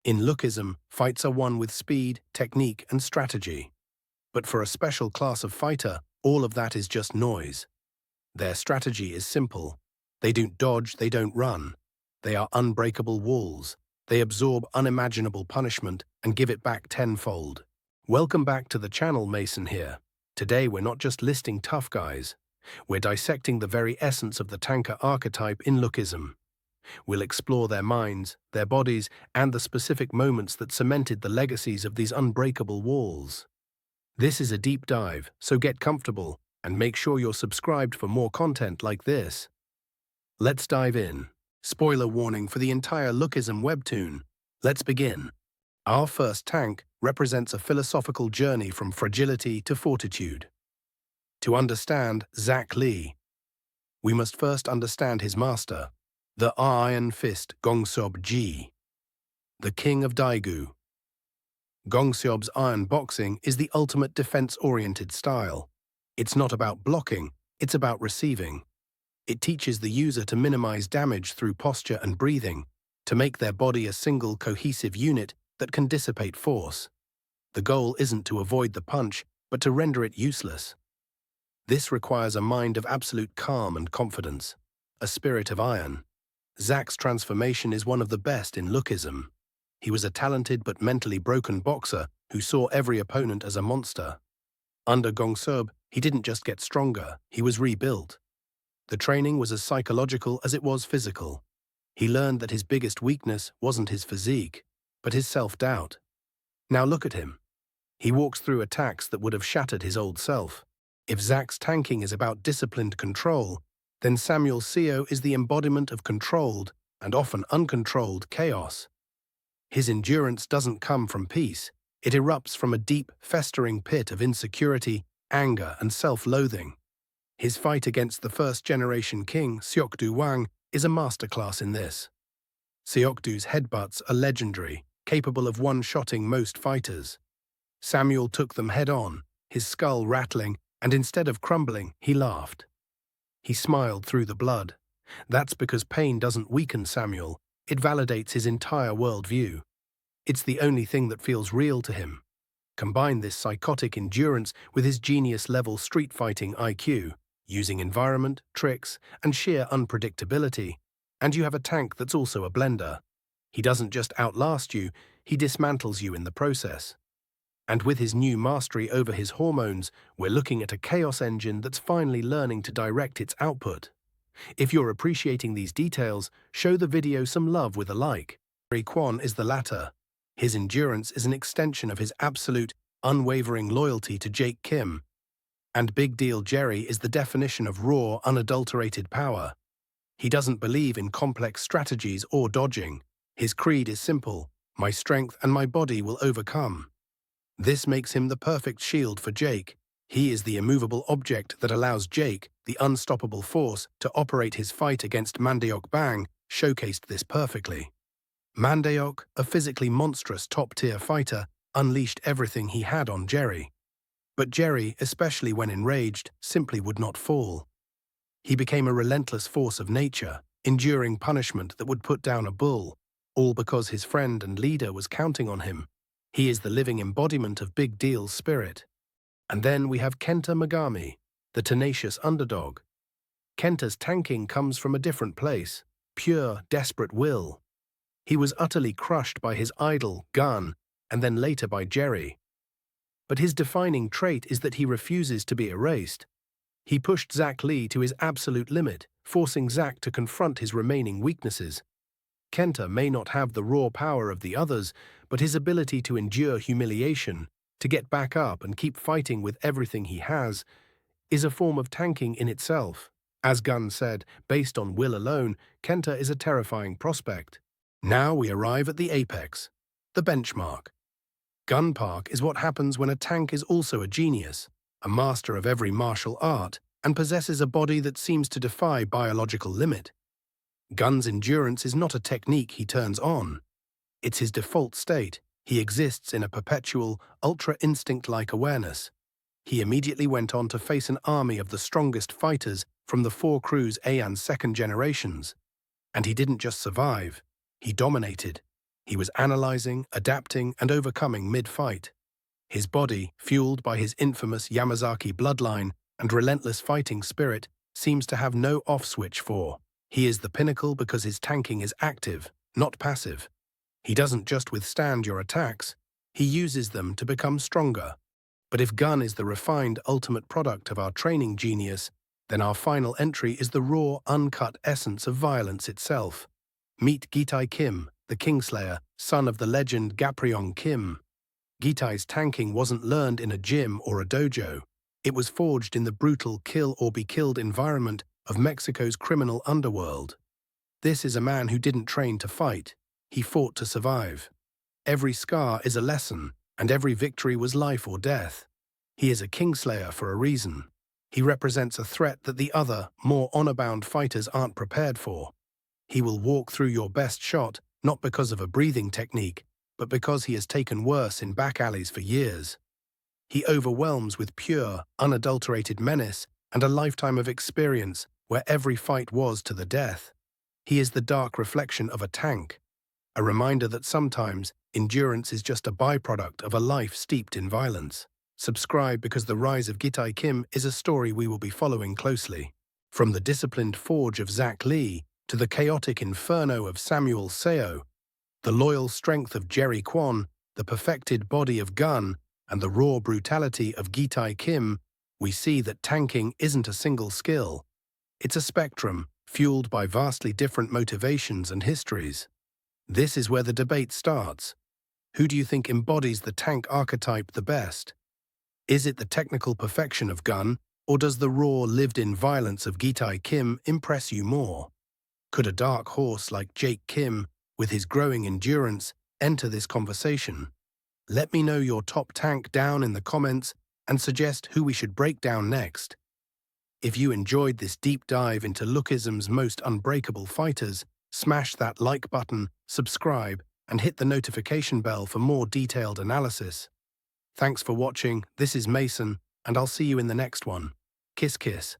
In Lookism, fights are won with speed, technique, and strategy. But for a special class of fighter, all of that is just noise. Their strategy is simple. They don't dodge, they don't run. They are unbreakable walls. They absorb unimaginable punishment and give it back tenfold. Welcome back to the channel, Mason here. Today we're not just listing tough guys. We're dissecting the very essence of the tanker archetype in Lookism. We'll explore their minds, their bodies, and the specific moments that cemented the legacies of these unbreakable walls. This is a deep dive, so get comfortable and make sure you're subscribed for more content like this. Let's dive in. Spoiler warning for the entire Lookism webtoon. Let's begin. Our first tank represents a philosophical journey from fragility to fortitude. To understand Zach Lee, we must first understand his master, the Iron Fist Gongseob Ji, the king of Daegu. Gongseob's iron boxing is the ultimate defense-oriented style. It's not about blocking, it's about receiving. It teaches the user to minimize damage through posture and breathing, to make their body a single cohesive unit that can dissipate force. The goal isn't to avoid the punch, but to render it useless. This requires a mind of absolute calm and confidence, a spirit of iron. Zach's transformation is one of the best in Lookism. He was a talented but mentally broken boxer who saw every opponent as a monster. Under Gongseob, he didn't just get stronger, he was rebuilt. The training was as psychological as it was physical. He learned that his biggest weakness wasn't his physique, but his self-doubt. Now look at him. He walks through attacks that would have shattered his old self. If Zach's tanking is about disciplined control, then Samuel Seo is the embodiment of controlled, and often uncontrolled, chaos. His endurance doesn't come from peace. It erupts from a deep, festering pit of insecurity, anger, and self-loathing. His fight against the first-generation king, Seokdu Wang, is a masterclass in this. Seokdu's headbutts are legendary, capable of one-shotting most fighters. Samuel took them head-on, his skull rattling, and instead of crumbling, he laughed. He smiled through the blood. That's because pain doesn't weaken Samuel, it validates his entire worldview. It's the only thing that feels real to him. Combine this psychotic endurance with his genius-level street-fighting IQ, using environment, tricks, and sheer unpredictability, and you have a tank that's also a blender. He doesn't just outlast you, he dismantles you in the process. And with his new mastery over his hormones, we're looking at a chaos engine that's finally learning to direct its output. If you're appreciating these details, show the video some love with a like. Jerry Kwon is the latter. His endurance is an extension of his absolute, unwavering loyalty to Jake Kim. And Big Deal Jerry is the definition of raw, unadulterated power. He doesn't believe in complex strategies or dodging. His creed is simple: my strength and my body will overcome. This makes him the perfect shield for Jake. He is the immovable object that allows Jake, the unstoppable force, to operate his fight against Mandeok Bang, showcased this perfectly. Mandeok, a physically monstrous top-tier fighter, unleashed everything he had on Jerry. But Jerry, especially when enraged, simply would not fall. He became a relentless force of nature, enduring punishment that would put down a bull, all because his friend and leader was counting on him. He is the living embodiment of Big Deal's spirit. And then we have Kenta Megami, the tenacious underdog. Kenta's tanking comes from a different place, pure, desperate will. He was utterly crushed by his idol, Gun, and then later by Jerry. But his defining trait is that he refuses to be erased. He pushed Zach Lee to his absolute limit, forcing Zach to confront his remaining weaknesses. Kenta may not have the raw power of the others, but his ability to endure humiliation, to get back up and keep fighting with everything he has, is a form of tanking in itself. As Gun said, based on will alone, Kenta is a terrifying prospect. Now we arrive at the apex, the benchmark. Gun Park is what happens when a tank is also a genius, a master of every martial art, and possesses a body that seems to defy biological limit. Gun's endurance is not a technique he turns on. It's his default state. He exists in a perpetual, ultra-instinct-like awareness. He immediately went on to face an army of the strongest fighters from the 4 Crew's Aeon's second generations. And he didn't just survive, he dominated. He was analyzing, adapting, and overcoming mid-fight. His body, fueled by his infamous Yamazaki bloodline and relentless fighting spirit, seems to have no off switch for. He is the pinnacle because his tanking is active, not passive. He doesn't just withstand your attacks, he uses them to become stronger. But if Gun is the refined ultimate product of our training genius, then our final entry is the raw, uncut essence of violence itself. Meet Gitai Kim, the Kingslayer, son of the legend Gapryong Kim. Gitai's tanking wasn't learned in a gym or a dojo. It was forged in the brutal kill-or-be-killed environment of Mexico's criminal underworld. This is a man who didn't train to fight. He fought to survive. Every scar is a lesson, and every victory was life or death. He is a Kingslayer for a reason. He represents a threat that the other, more honor-bound fighters aren't prepared for. He will walk through your best shot, not because of a breathing technique, but because he has taken worse in back alleys for years. He overwhelms with pure, unadulterated menace and a lifetime of experience where every fight was to the death. He is the dark reflection of a tank, a reminder that sometimes endurance is just a byproduct of a life steeped in violence. Subscribe because the rise of Gitai Kim is a story we will be following closely. From the disciplined forge of Zach Lee to the chaotic inferno of Samuel Seo, the loyal strength of Jerry Kwon, the perfected body of Gun, and the raw brutality of Gitai Kim, we see that tanking isn't a single skill. It's a spectrum, fueled by vastly different motivations and histories. This is where the debate starts. Who do you think embodies the tank archetype the best? Is it the technical perfection of Gun, or does the raw, lived-in violence of Gitai Kim impress you more? Could a dark horse like Jake Kim, with his growing endurance, enter this conversation? Let me know your top tank down in the comments and suggest who we should break down next. If you enjoyed this deep dive into Lookism's most unbreakable fighters, smash that like button, subscribe, and hit the notification bell for more detailed analysis. Thanks for watching, this is Mason, and I'll see you in the next one. Kiss kiss.